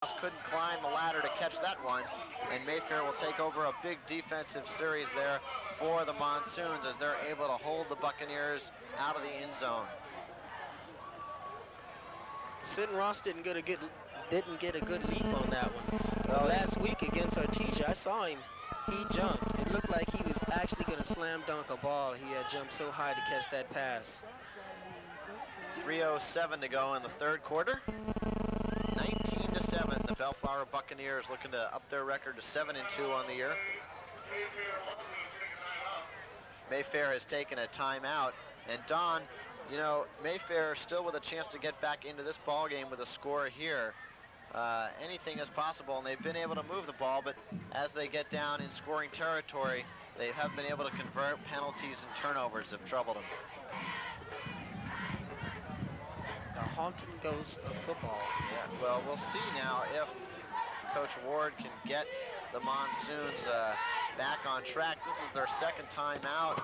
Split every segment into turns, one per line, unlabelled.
couldn't climb the ladder to catch that one, and Mayfair will take over a big defensive series there for the Monsoons as they're able to hold the Buccaneers out of the end zone.
Sid Ross didn't get a good leap on that one. Well, last week against Artesia, I saw him. He jumped. It looked like he was actually going to slam dunk a ball. He had jumped so high to catch that pass.
3:07 to go in the third quarter. 19-7, the Bellflower Buccaneers looking to up their record to 7-2 on the year. Mayfair has taken a timeout, and Don, you know, Mayfair still with a chance to get back into this ball game with a score here. Anything is possible, and they've been able to move the ball, but as they get down in scoring territory, they haven't been able to convert. Penalties and turnovers have troubled them.
The haunting ghost of football.
Yeah, well, we'll see now if Coach Ward can get the Monsoons back on track. This is their second time out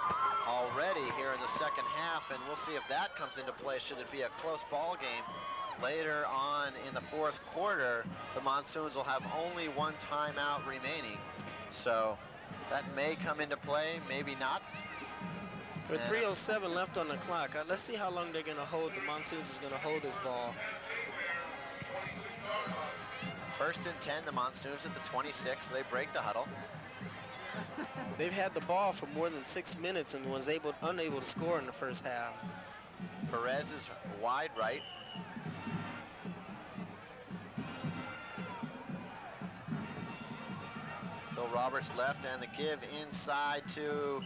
already here in the second half, and we'll see if that comes into play should it be a close ball game. Later on in the fourth quarter, the Monsoons will have only one timeout remaining, so that may come into play, maybe not.
With 3:07 left on the clock, let's see how long they're going to hold. The Monsoons is going to hold this ball.
First and 10, the Monsoons at the 26. They break the huddle.
They've had the ball for more than 6 minutes and was unable to score in the first half.
Perez is wide right. Phil Roberts left, and the give inside to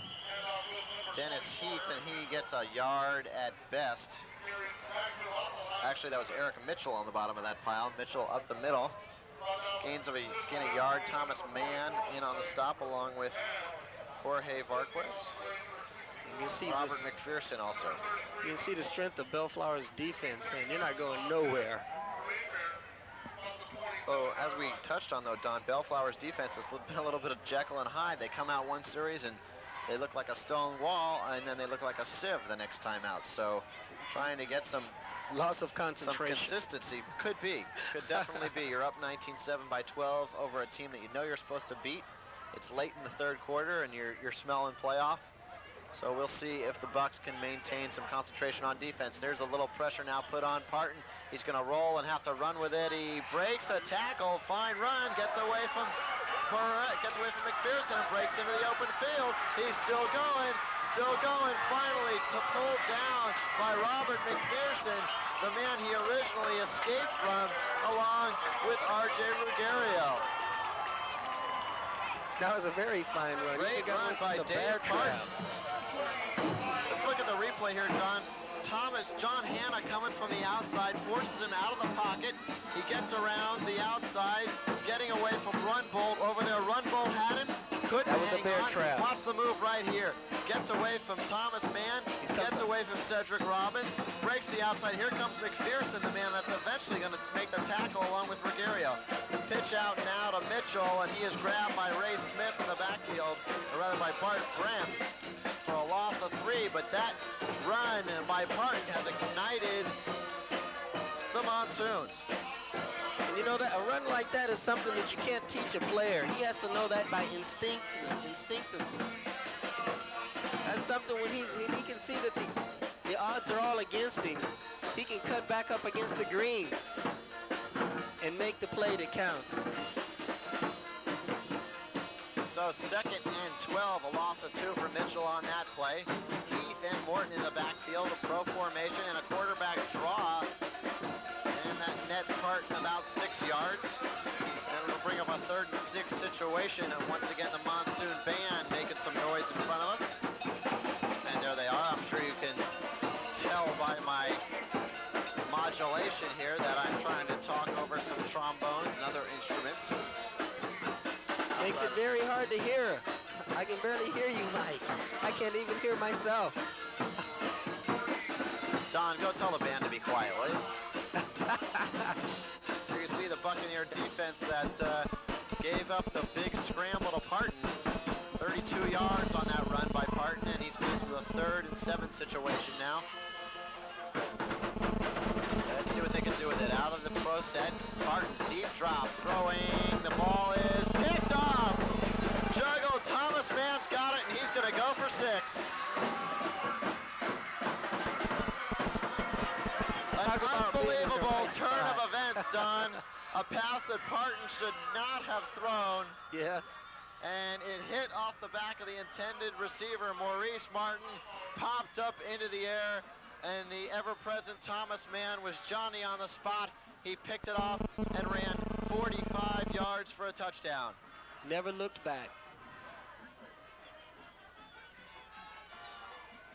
Dennis Heath, and he gets a yard at best. Actually, that was Eric Mitchell on the bottom of that pile. Mitchell up the middle. Gain a yard. Thomas Mann in on the stop along with Jorge Varquez.
You can see
Robert McPherson also.
You can see the strength of Bellflower's defense, saying you're not going nowhere.
So as we touched on, though, Don, Bellflower's defense has been a little bit of Jekyll and Hyde. They come out one series and they look like a stone wall, and then they look like a sieve the next time out. So trying to get some
loss of concentration.
Some consistency. Could be. Could definitely be. You're up 19-7 by 12 over a team that you know you're supposed to beat. It's late in the third quarter, and you're smelling playoff. So we'll see if the Bucks can maintain some concentration on defense. There's a little pressure now put on Parton. He's going to roll and have to run with it. He breaks a tackle. Fine run. Gets away from McPherson and breaks into the open field. He's still going. Finally pulled down by Robert McPherson, the man he originally escaped from, along with R.J. Ruggiero.
That was a very fine run.
Great run by Dave Parton. Let's look at the replay here, John. John Hanna coming from the outside, forces him out of the pocket. He gets around the outside, getting away from Runbolt. Over there, Runbolt had him. Couldn't
that was
hang
a bear
on.
trap.
Watch the move right here. Gets away from Thomas Mann. Gets away from Cedric Robbins. Breaks the outside. Here comes McPherson, the man that's eventually going to make the tackle along with Ruggiero. Pitch out now to Mitchell, and he is grabbed by Ray Smith in the backfield, or rather by Bart Brent, for a loss of 3. But that run by Parton has ignited the Monsoons.
And you know that a run like that is something that you can't teach a player. He has to know that by instinctiveness. That's something when he can see that the odds are all against him. He can cut back up against the green and make the play that counts.
So second and 12, a loss of 2 for Mitchell on that play. Heath and Morton in the backfield, a pro formation and a quarterback draw. And that nets Parton about 6 yards. And it'll bring up a 3rd and 6 situation. And once again, the Monsoon band making some noise in front of us. And there they are. I'm sure you can tell by my modulation here that I'm trying to talk over some trombones and other instruments.
Makes it very hard to hear. I can barely hear you, Mike. I can't even hear myself.
Don, go tell the band to be quiet, will you? You can see the Buccaneer defense that gave up the big scramble to Parton. 32 yards on that run by Parton, and he's faced with a 3rd and 7 situation now. Let's see what they can do with it. Out of the pro set, Barton deep drop, throwing, the ball is picked off. Juggle, Thomas Mann's got it, and he's gonna go for 6. An unbelievable turn of events, Don. A pass that Barton should not have thrown.
Yes.
And it hit off the back of the intended receiver. Maurice Martin popped up into the air, and the ever-present Thomas Mann was Johnny on the spot. He picked it off and ran 45 yards for a touchdown.
Never looked back.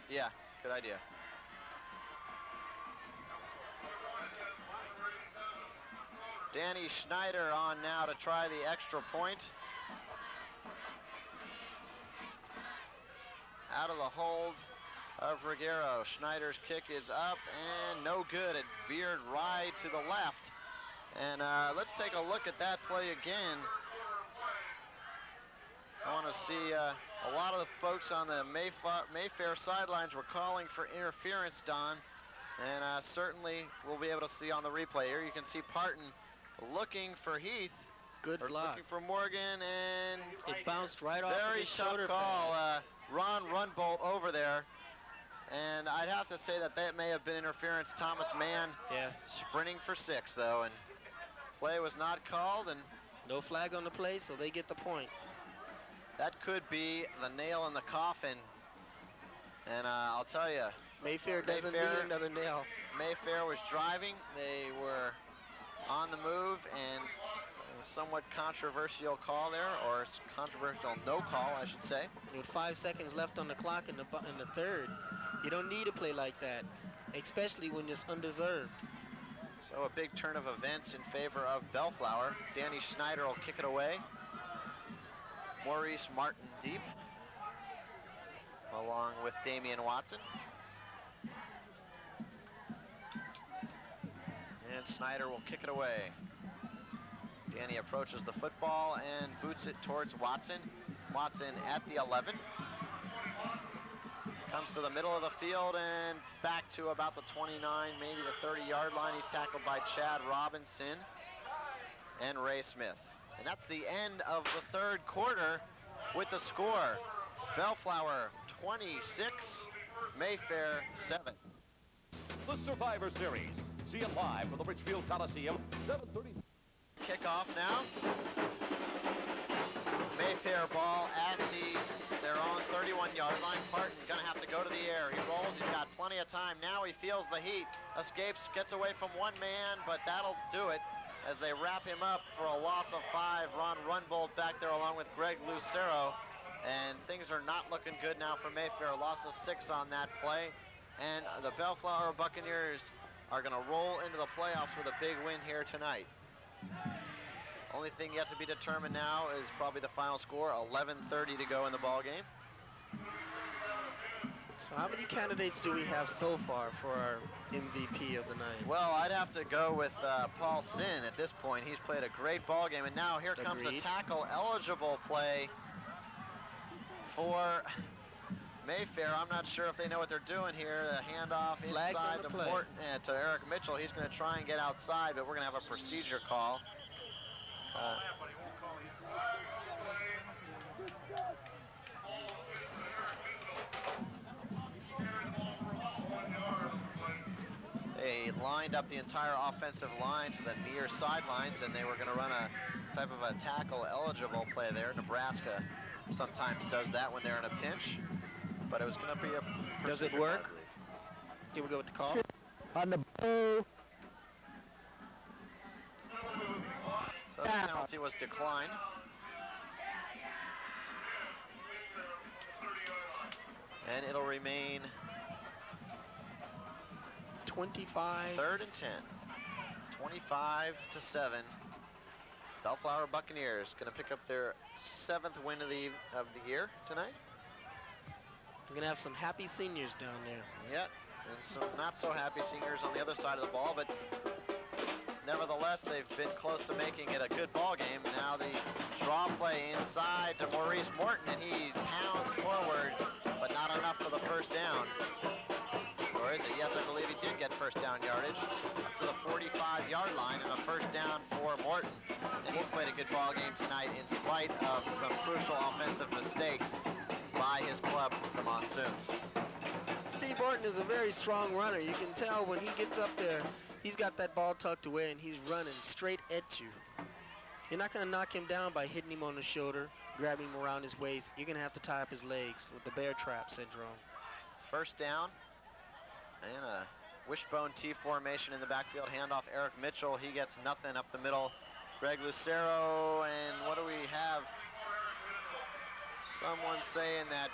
Yeah, good idea. Danny Schneider on now to try the extra point. Out of the hold of Ruggiero. Schneider's kick is up and no good. It veered right to the left. And let's take a look at that play again. I want to see a lot of the folks on the Mayfair sidelines were calling for interference, Don. And certainly we'll be able to see on the replay. Here you can see Parton looking for Heath.
Good block.
Looking for Morgan, and
it bounced right off
very
his
tough
shoulder
call.
pad.
Ron Runbolt over there. And I'd have to say that may have been interference. Thomas Mann sprinting for 6, though, and play was not called. And
no flag on the play, so they get the point.
That could be the nail in the coffin. And I'll tell you,
Mayfair doesn't need another nail.
Mayfair was driving. They were on the move, and a somewhat controversial call there, or controversial no call, I should say.
With 5 seconds left on the clock in the third, you don't need a play like that, especially when it's undeserved.
So a big turn of events in favor of Bellflower. Danny Schneider will kick it away. Maurice Martin deep, along with Damian Watson. And Snyder will kick it away. Danny approaches the football and boots it towards Watson. Watson at the 11. Comes to the middle of the field and back to about the 29, maybe the 30-yard line. He's tackled by Chad Robinson and Ray Smith. And that's the end of the third quarter with the score. Bellflower 26, Mayfair 7.
The Survivor Series. See it live from the Richfield Coliseum, 7:30.
Kickoff now. Mayfair ball at their own 31-yard line. Parton gonna have to go to the air. He rolls, he's got plenty of time. Now he feels the heat, escapes, gets away from one man, but that'll do it as they wrap him up for a loss of 5. Ron Runbolt back there along with Greg Lucero. And things are not looking good now for Mayfair. A loss of 6 on that play. And the Bellflower Buccaneers are going to roll into the playoffs with a big win here tonight. Only thing yet to be determined now is probably the final score. 11:30 to go in the ball game.
So how many candidates do we have so far for our MVP of the night?
Well, I'd have to go with Paul Sin at this point. He's played a great ball game, and now here comes a tackle-eligible play for Mayfair. I'm not sure if they know what they're doing here. The handoff inside to Morton, to Eric Mitchell. He's going to try and get outside, but we're going to have a procedure call. They lined up the entire offensive line to the near sidelines, and they were going to run a type of a tackle-eligible play there. Nebraska sometimes does that when they're in a pinch, but it was going to be a...
Does it work? Here we go with the call.
On the ball.
So the penalty was declined. And it'll remain
25.
3rd and 10. 25-7. Bellflower Buccaneers going to pick up their 7th win of the year tonight.
We're going to have some happy seniors down there.
Yeah, and some not so happy seniors on the other side of the ball, but nevertheless, they've been close to making it a good ball game. Now the draw play inside to Maurice Morton, and he pounds forward, but not enough for the first down. is it? Yes, I believe he did get first down yardage up to the 45-yard line and a first down for Morton. And he's played a good ball game tonight in spite of some crucial offensive mistakes by his club, the Monsoons.
Steve Morton is a very strong runner. You can tell when he gets up there, he's got that ball tucked away and he's running straight at you. You're not going to knock him down by hitting him on the shoulder, grabbing him around his waist. You're going to have to tie up his legs with the bear trap syndrome.
First down and a wishbone T formation in the backfield. Handoff Eric Mitchell. He gets nothing up the middle. Greg Lucero, and what do we have? Someone saying that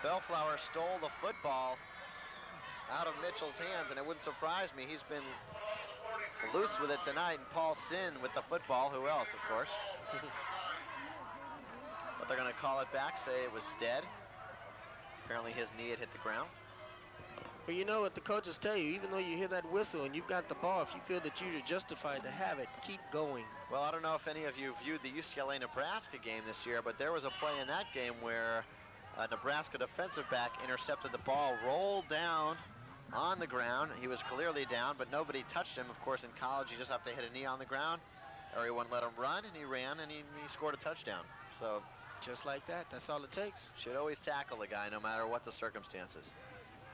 Bellflower stole the football out of Mitchell's hands, and it wouldn't surprise me. He's been loose with it tonight, and Paul Sin with the football. Who else, of course? But they're going to call it back, say it was dead. Apparently his knee had hit the ground.
But you know what the coaches tell you, even though you hear that whistle and you've got the ball, if you feel that you're justified to have it, keep going.
Well, I don't know if any of you viewed the UCLA-Nebraska game this year, but there was a play in that game where a Nebraska defensive back intercepted the ball, rolled down on the ground. He was clearly down, but nobody touched him. Of course, in college, you just have to hit a knee on the ground, or he wouldn't let him run, and he ran, and he scored a touchdown. So
just like that, that's all it takes.
Should always tackle the guy, no matter what the circumstances.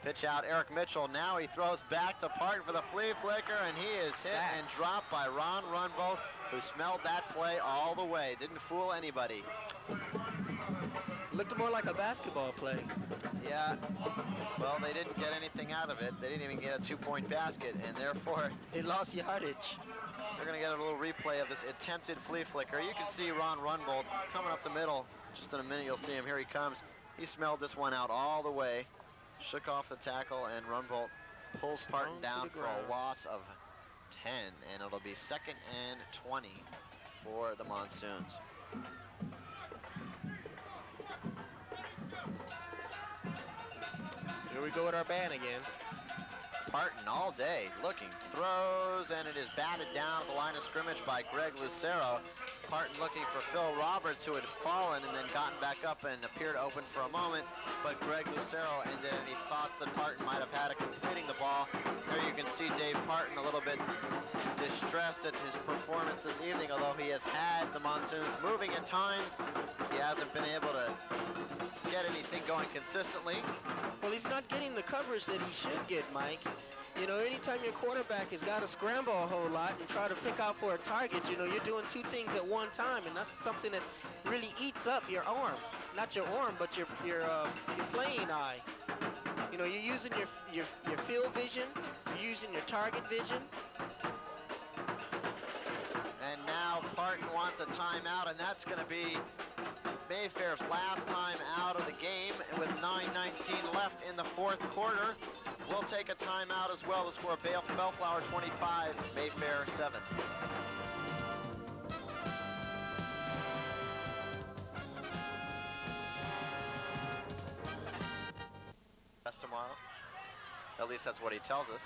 Pitch out, Eric Mitchell. Now he throws back to Parton for the flea flicker, and he is hit and dropped by Ron Runvold, who smelled that play all the way. Didn't fool anybody.
Looked more like a basketball play.
Yeah, well, they didn't get anything out of it. They didn't even get a two-point basket, and therefore
they lost yardage.
They're going to get a little replay of this attempted flea flicker. You can see Ron Runvold coming up the middle. Just in a minute, you'll see him. Here he comes. He smelled this one out all the way, shook off the tackle, and Runvold pulls Parton down for a loss of 10, and it'll be 2nd and 20 for the Monsoons.
Here we go with our band again.
Parton all day looking, throws, and it is batted down at the line of scrimmage by Greg Lucero. Parton looking for Phil Roberts, who had fallen and then gotten back up and appeared open for a moment, but Greg Lucero ended any thoughts that Parton might have had of completing the ball. There you can see Dave Parton a little bit distressed at his performance this evening, although he has had the Monsoons moving at times. He hasn't been able to get anything going consistently.
Well, he's not getting the coverage that he should get, Mike. You know, anytime your quarterback has got to scramble a whole lot and try to pick out for a target, you know, you're doing two things at one time, and that's something that really eats up your arm. Not your arm, but your playing eye. You know, you're using your field vision, you're using your target vision.
And now Parton wants a timeout, and that's going to be Mayfair's last time out of the game with 9:19 left in the fourth quarter. We'll take a timeout as well to score Bellflower 25, Mayfair 7. That's tomorrow. At least that's what he tells us.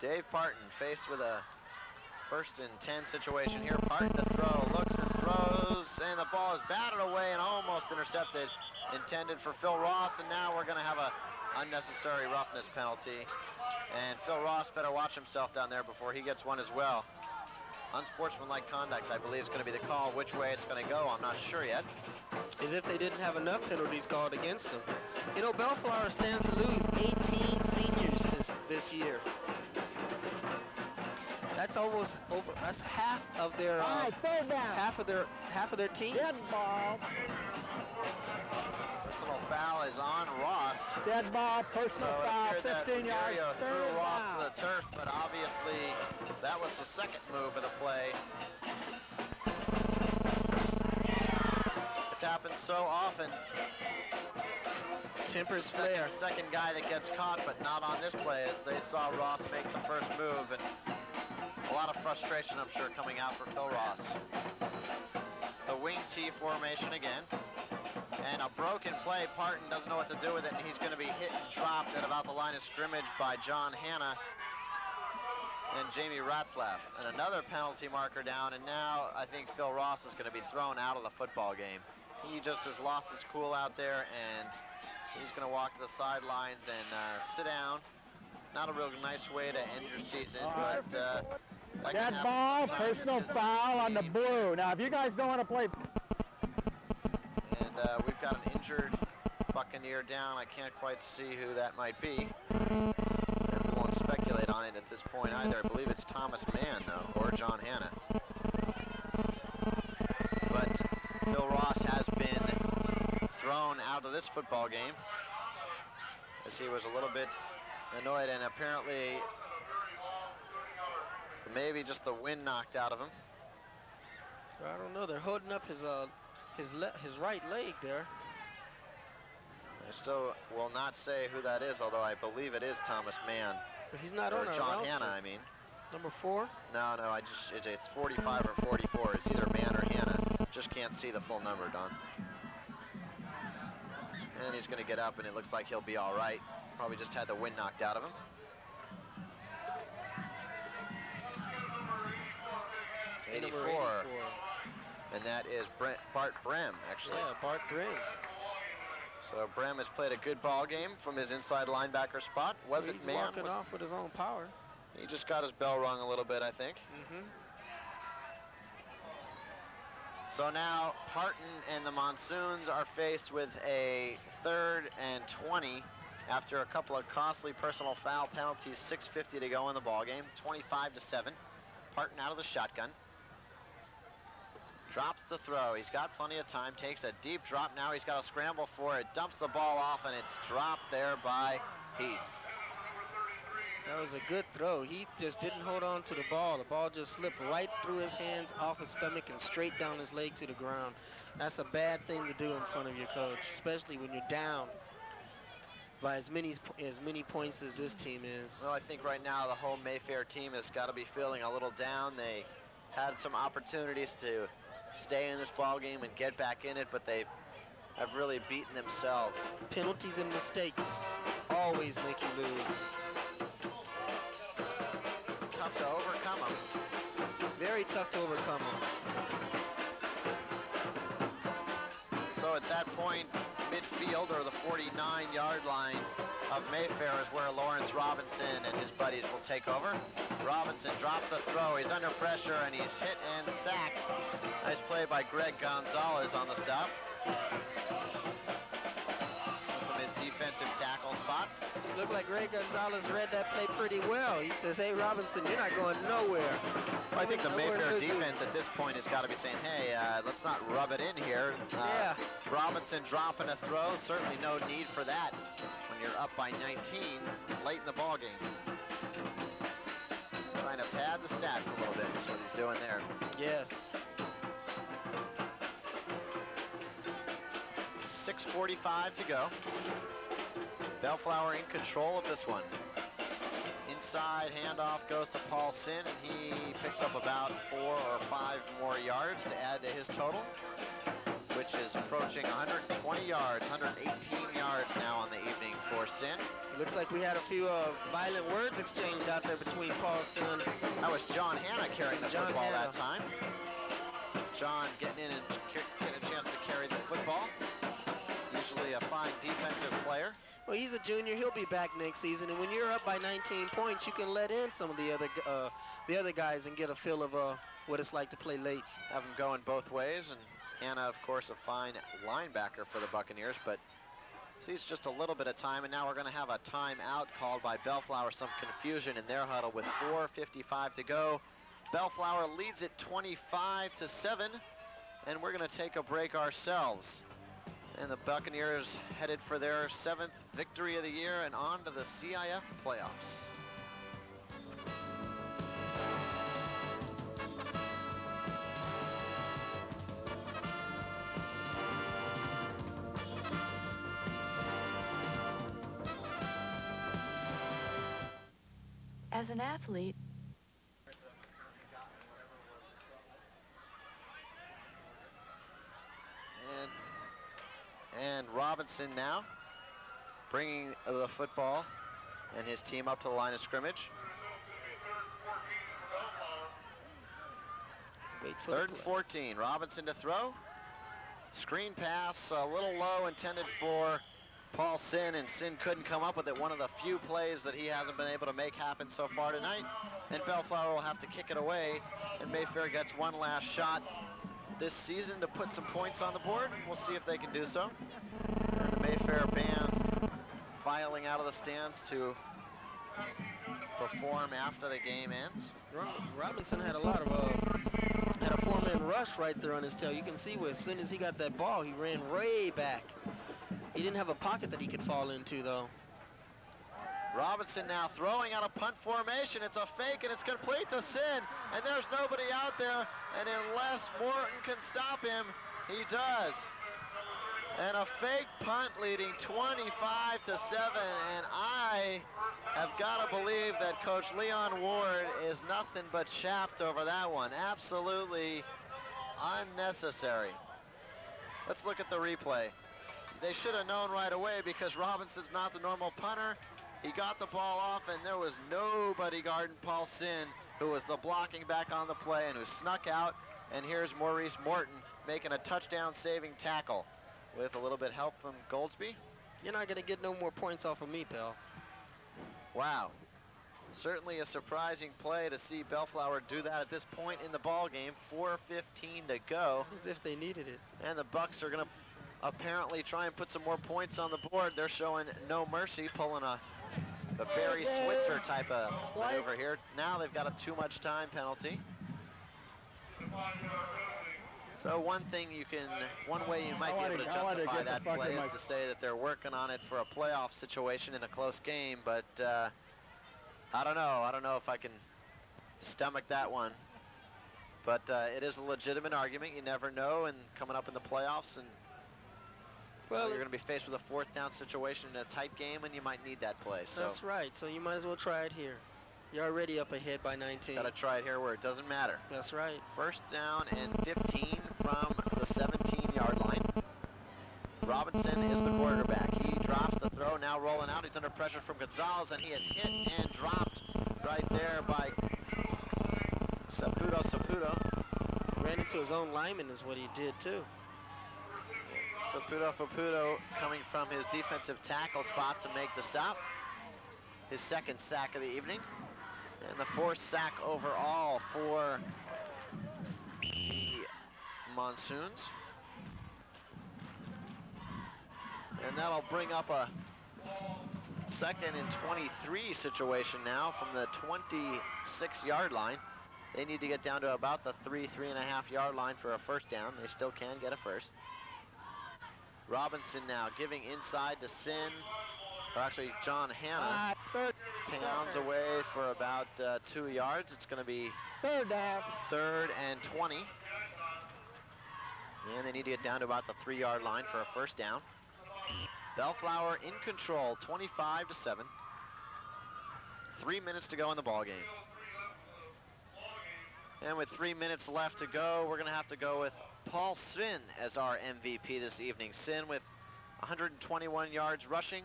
Dave Parton faced with a 1st and 10 situation here. Parton to throw, looks and throws, and the ball is batted away and almost intercepted. Intended for Phil Ross, and now we're going to have a unnecessary roughness penalty. And Phil Ross better watch himself down there before he gets one as well. Unsportsmanlike conduct, I believe, is going to be the call. Which way it's going to go, I'm not sure yet.
As if they didn't have enough penalties called against them. You know, Bellflower stands to lose 18 seniors this year. That's almost over. That's half of their half of their team.
Dead ball.
Personal foul is on Ross.
Dead ball, personal foul, 15 yards.
Threw Ross to the turf, but obviously that was the second move of the play. This happens so often.
Tempers flare.
Second guy that gets caught, but not on this play, as they saw Ross make the first move, and a lot of frustration, I'm sure, coming out for Phil Ross. The wing T formation again. And a broken play. Parton doesn't know what to do with it, and he's going to be hit and dropped at about the line of scrimmage by John Hanna and Jamie Ratzlaff. And another penalty marker down, and now I think Phil Ross is going to be thrown out of the football game. He just has lost his cool out there, and he's going to walk to the sidelines and sit down. Not a real nice way to end your season, but that can
Dead
happen
ball,
sometimes.
personal
It is
foul on the
game.
blue. Now, if you guys don't want to play...
And we've got an injured Buccaneer down. I can't quite see who that might be. And we won't speculate on it at this point either. I believe it's Thomas Mann, though, or John Hanna. But Phil Ross has been thrown out of this football game as he was a little bit annoyed, and apparently maybe just the wind knocked out of him.
So I don't know. They're holding up his right leg there.
I still will not say who that is, although I believe it is Thomas Mann.
But he's not
or
on our
John
roster.
Hanna, I mean.
Number 4?
No, it's 45 or 44. It's either Mann or Hanna. Just can't see the full number, Don. And he's going to get up, and it looks like he'll be all right. Probably just had the wind knocked out of him. It's 84. And that is Bart Brem, actually.
Yeah, Bart Brem.
So Brem has played a good ball game from his inside linebacker spot. Wasn't
He's
Mann?
walking off with his own power.
He just got his bell rung a little bit, I think. So now Parton and the Monsoons are faced with a 3rd and 20 after a couple of costly personal foul penalties. 6:50 to go in the ball game. 25-7. Parton out of the shotgun. Drops the throw. He's got plenty of time. Takes a deep drop. Now he's got to scramble for it. Dumps the ball off, and it's dropped there by Heath.
That was a good throw. He just didn't hold on to the ball. The ball just slipped right through his hands, off his stomach, and straight down his leg to the ground. That's a bad thing to do in front of your coach, especially when you're down by as many points as this team is.
Well, I think right now the whole Mayfair team has got to be feeling a little down. They had some opportunities to stay in this ball game and get back in it, but they have really beaten themselves.
Penalties and mistakes always make you lose.
Tough to overcome them.
Very tough to overcome them.
So at that point, midfield, or the 49-yard line of Mayfair, is where Lawrence Robinson and his buddies will take over. Robinson drops the throw. He's under pressure, and he's hit and sacked. Nice play by Greg Gonzalez on the stop. From his defensive tackle spot.
Looked like Greg Gonzalez read that play pretty well. He says, hey, Robinson, you're not going nowhere.
Well, I think the Mayfair defense at this point has got to be saying, hey, let's not rub it in here.
Yeah.
Robinson dropping a throw, certainly no need for that when you're up by 19 late in the ball game. Trying to pad the stats a little bit is what he's doing there.
Yes.
6:45 to go. Bellflower in control of this one. Inside handoff goes to Paul Sin, and he picks up about 4 or 5 more yards to add to his total, which is approaching 120 yards, 118 yards now on the evening for Sin.
It looks like we had a few violent words exchanged out there between Paul Sin.
That was John Hanna carrying the football
Hanna.
that time. John getting in and getting a chance to carry the football. Usually a fine defensive player.
Well, he's a junior. He'll be back next season. And when you're up by 19 points, you can let in some of the other guys and get a feel of what it's like to play late.
Have them going both ways. And Hanna, of course, a fine linebacker for the Buccaneers, but sees just a little bit of time. And now we're going to have a timeout called by Bellflower. Some confusion in their huddle with 4:55 to go. Bellflower leads it 25-7, and we're going to take a break ourselves. And the Buccaneers headed for their 7th victory of the year and on to the CIF playoffs.
As an athlete,
And Robinson now bringing the football and his team up to the line of scrimmage.
Wait for
3rd and 14. Robinson to throw. Screen pass, a little low, intended for Paul Sin, and Sin couldn't come up with it. One of the few plays that he hasn't been able to make happen so far tonight. And Bellflower will have to kick it away, and Mayfair gets one last shot this season to put some points on the board. We'll see if they can do so. And the Mayfair band filing out of the stands to perform after the game ends.
Robinson had a lot of had a four-man rush right there on his tail. You can see where as soon as he got that ball, he ran way back. He didn't have a pocket that he could fall into, though.
Robinson now throwing out a punt formation. It's a fake, and it's complete to Sin, and there's nobody out there, and unless Morton can stop him, he does. And a fake punt leading 25-7, and I have got to believe that Coach Leon Ward is nothing but chapped over that one. Absolutely unnecessary. Let's look at the replay. They should have known right away because Robinson's not the normal punter. He got the ball off, and there was nobody guarding Paul Sin, who was the blocking back on the play and who snuck out. And here's Maurice Morton making a touchdown-saving tackle with a little bit help from Goldsby.
You're not going to get no more points off of me, pal.
Wow. Certainly a surprising play to see Bellflower do that at this point in the ball game. 4:15 to go.
As if they needed it.
And the Bucks are going to apparently try and put some more points on the board. They're showing no mercy, pulling a Barry Switzer type of maneuver here. Now they've got a too much time penalty. So one way you might be able to justify that play is to say that they're working on it for a playoff situation in a close game, but I don't know. I don't know if I can stomach that one. But it is a legitimate argument. You never know, and coming up in the playoffs, and well, you're going to be faced with a fourth down situation in a tight game, and you might need that play. So
that's right. So you might as well try it here. You're already up ahead by 19.
Got to try it here where it doesn't matter.
That's right.
First down and 15 from the 17-yard line. Robinson is the quarterback. He drops the throw, now rolling out. He's under pressure from Gonzalez, and he is hit and dropped right there by Saputo.
Ran into his own lineman is what he did, too.
Saputo coming from his defensive tackle spot to make the stop. His second sack of the evening. And the fourth sack overall for the Monsoons. And that'll bring up a 2nd and 23 situation now from the 26-yard line. They need to get down to about the 3.5-yard line for a first down. They still can get a first. Robinson now giving inside to Sin, or actually John Hanna. Pounds away for about 2 yards. It's going to be
third down.
3rd and 20. And they need to get down to about the 3-yard line for a first down. Bellflower in control, 25-7. 3 minutes to go in the ball game. And with 3 minutes left to go, we're going to have to go with Paul Sin as our MVP this evening. Sin with 121 yards rushing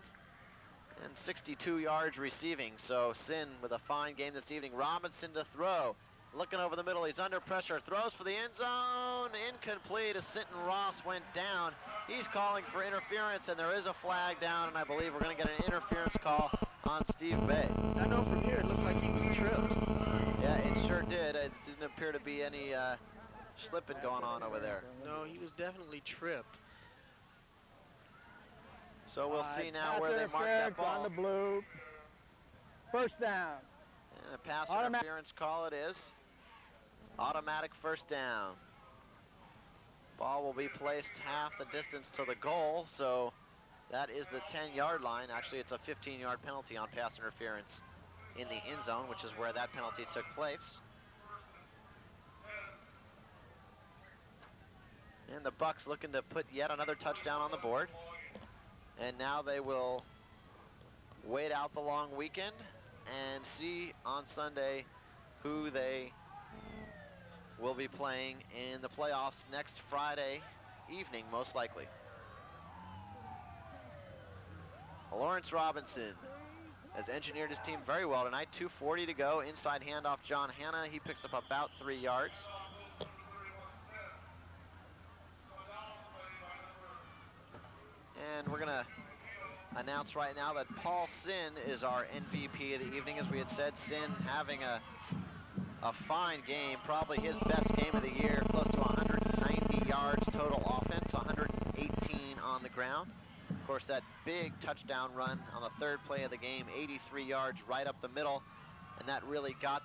and 62 yards receiving. So Sin with a fine game this evening. Robinson to throw. Looking over the middle, he's under pressure. Throws for the end zone. Incomplete as Sinton Ross went down. He's calling for interference, and there is a flag down, and I believe we're going to get an interference call on Steve Bay.
I know from here it looked like he was tripped.
Yeah, it sure did. It didn't appear to be any slipping going on over there.
No, he was definitely tripped.
So we'll see now where they mark that ball.
On the blue. First down.
And a pass interference call it is. Automatic first down. Ball will be placed half the distance to the goal, so that is the 10-yard line. Actually, it's a 15-yard penalty on pass interference in the end zone, which is where that penalty took place. And the Bucks looking to put yet another touchdown on the board. And now they will wait out the long weekend and see on Sunday who they will be playing in the playoffs next Friday evening, most likely. Lawrence Robinson has engineered his team very well tonight. 2:40 to go. Inside handoff, John Hanna. He picks up about 3 yards. And we're gonna announce right now that Paul Sin is our MVP of the evening. As we had said, Sin having a fine game, probably his best game of the year, close to 190 yards total offense, 118 on the ground. Of course, that big touchdown run on the third play of the game, 83 yards right up the middle, and that really got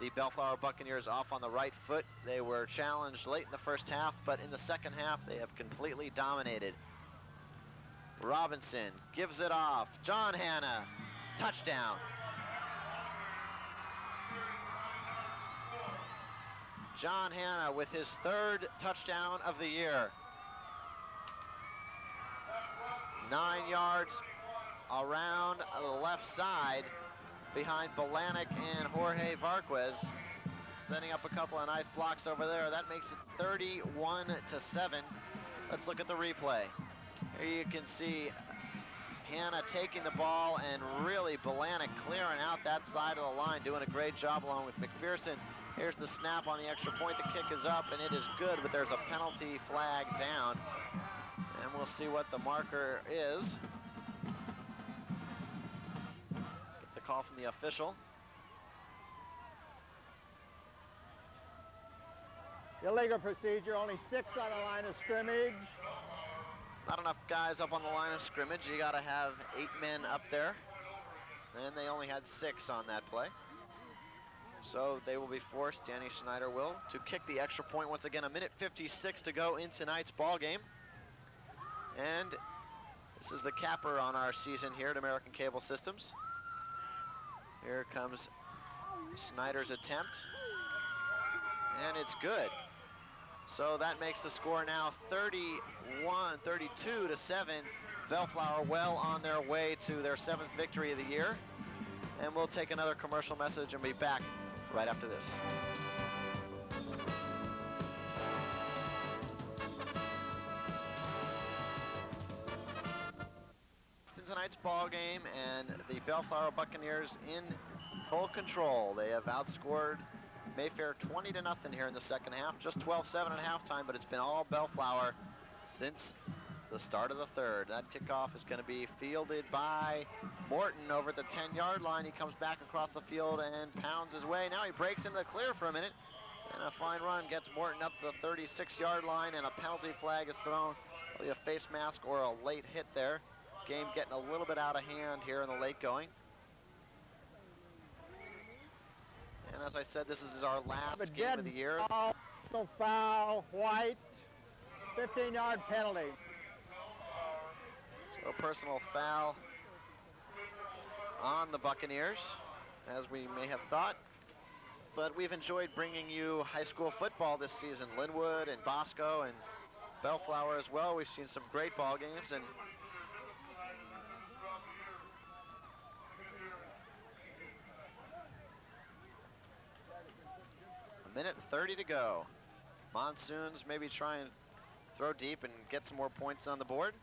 the Bellflower Buccaneers off on the right foot. They were challenged late in the first half, but in the second half, they have completely dominated. Robinson gives it off. John Hanna, touchdown. John Hanna with his third touchdown of the year. 9 yards around the left side behind Balanik and Jorge Varquez, setting up a couple of nice blocks over there. That makes it 31-7. Let's look at the replay. Here you can see Hanna taking the ball and really Balanik clearing out that side of the line, doing a great job along with McPherson. Here's the snap on the extra point. The kick is up and it is good, but there's a penalty flag down. And we'll see what the marker is. Get the call from the official.
Illegal procedure, only 6 on the line of scrimmage.
Not enough guys up on the line of scrimmage. You gotta have 8 men up there. And they only had 6 on that play. So they will be forced, Danny Schneider will, to kick the extra point once again. 1:56 to go in tonight's ball game. And this is the capper on our season here at American Cable Systems. Here comes Schneider's attempt. And it's good. So that makes the score now 32-7. Bellflower well on their way to their 7th victory of the year. And we'll take another commercial message and be back right after this. Tonight's ball game, and the Bellflower Buccaneers in full control. They have outscored Mayfair 20-0 here in the second half, just 12-7 at halftime, but it's been all Bellflower since the start of the third. That kickoff is going to be fielded by Morton over at the 10-yard line. He comes back across the field and pounds his way. Now he breaks into the clear for a minute, and a fine run gets Morton up to the 36-yard line, and a penalty flag is thrown. There'll be a face mask or a late hit there. Game getting a little bit out of hand here in the late going. And as I said, this is our last game of the year.
No foul, white, 15-yard penalty.
So personal foul on the Buccaneers, as we may have thought. But we've enjoyed bringing you high school football this season. Linwood and Bosco and Bellflower as well. We've seen some great ball games, and a minute 30 to go. Monsoons maybe try and throw deep and get some more points on the board.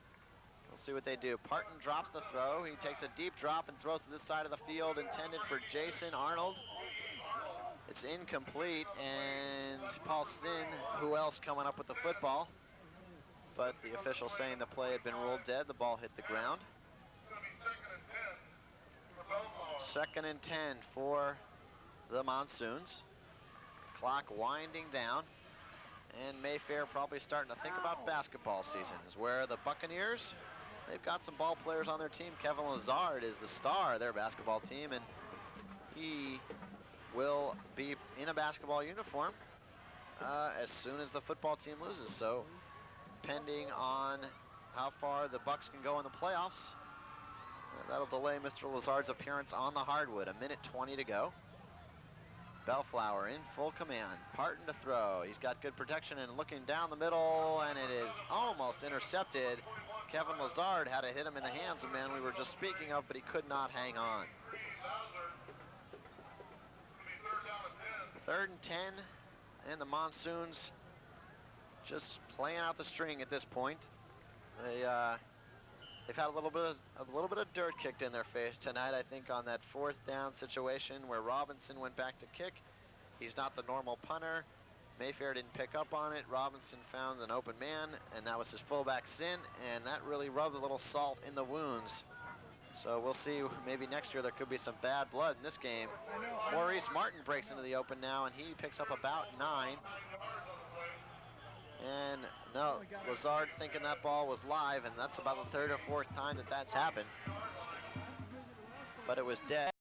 We'll see what they do. Parton drops the throw. He takes a deep drop and throws to this side of the field, intended for Jason Arnold. It's incomplete, and Paul Sin, who else coming up with the football? But the official saying the play had been ruled dead. The ball hit the ground. 2nd and 10 for the Monsoons. Clock winding down, and Mayfair probably starting to think about basketball seasons, where the Buccaneers, they've got some ball players on their team. Kevin Lazard is the star of their basketball team, and he will be in a basketball uniform as soon as the football team loses. So depending on how far the Bucks can go in the playoffs, that'll delay Mr. Lazard's appearance on the hardwood. 1:20 to go. Bellflower in full command. Parton to throw. He's got good protection and looking down the middle, and it is almost intercepted. Kevin Lazard had to hit him in the hands, the man we were just speaking of, but he could not hang on. 3rd and 10, and the Monsoons just playing out the string at this point. They've had a little bit of dirt kicked in their face tonight, I think, on that 4th down situation where Robinson went back to kick. He's not the normal punter. Mayfair didn't pick up on it. Robinson found an open man, and that was his fullback Sin, and that really rubbed a little salt in the wounds. So we'll see, maybe next year there could be some bad blood in this game. Maurice Martin breaks into the open now, and he picks up about 9. And no, Lazard thinking that ball was live, and that's about the 3rd or 4th time that that's happened. But it was dead.